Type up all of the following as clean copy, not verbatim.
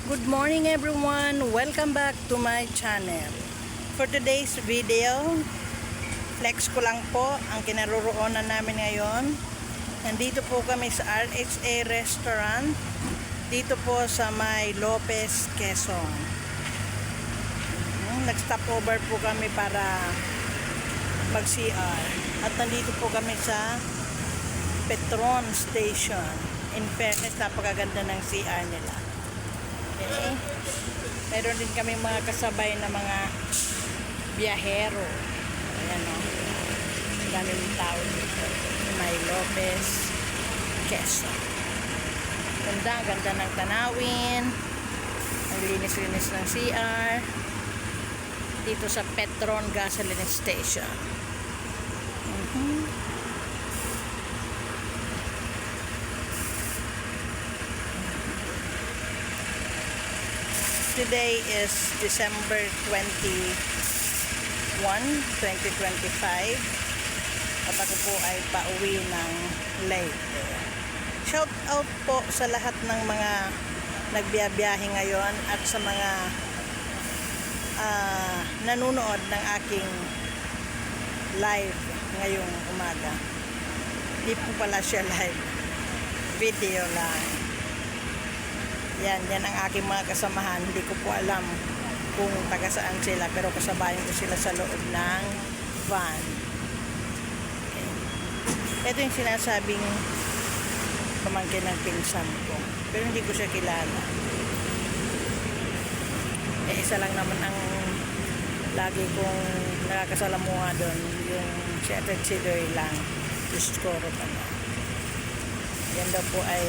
Good morning everyone! Welcome back to my channel. For today's video, flex ko lang po ang kinaroroonan namin ngayon. Nandito po kami sa RXA Restaurant. Dito po sa may Lopez, Quezon. Nag-stop over po kami para mag-CR. At nandito po kami sa Petron Station. In fairness, napakaganda ng CR nila. Okay. Meron din kami mga kasabay na mga biyahero. Ayan o. Daming tao dito. May Lopez, Quezon. Ganda ng tanawin. Ang linis-linis ng CR. Dito sa Petron Gasoline Station. Today is December 21, 2025 at ako po ay pauwi ng Leyte. Shout out po sa lahat ng mga nagbiyabiyahe ngayon at sa mga nanonood ng aking live ngayong umaga. Hindi po pala siya live, video lang. Yan ang aking mga kasamahan. Hindi ko po alam kung taga saan sila, pero kasabayan ko sila sa loob ng van. Okay. Ito yung sinasabing pamangkin ng pinsan ko, pero hindi ko siya kilala. Isa lang naman ang lagi kong nakakasalamuha doon, yung si Ate Chidoy lang. Diyos ko rin naman. Yan daw po ay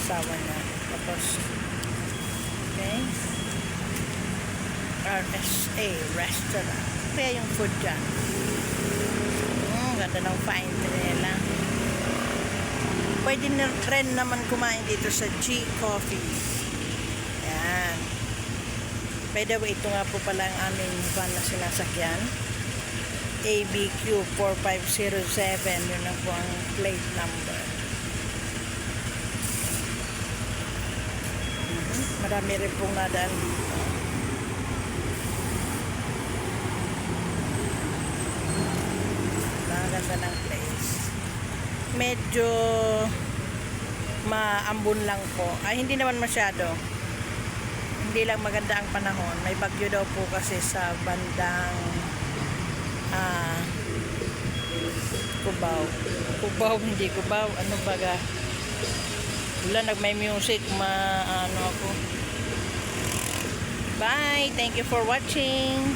asawa na. Tapos okay, RSA Restaurant. Kaya yung food dyan, ganda ng fine nila. Pwede na rin naman kumain dito sa G Coffee. Yan. By the way, ito nga po pala ang aming van na sinasakyan, ABQ 4507. Yun ang po ang plate number. Marami rin pong nadaan dito. Maganda ng place. Medyo maambon lang po. Ay, hindi naman masyado. Hindi lang maganda ang panahon. May bagyo daw po kasi sa bandang Cubao. Cubao, hindi Cubao. Ano baga? Wala, may music, ano ako. Bye! Thank you for watching!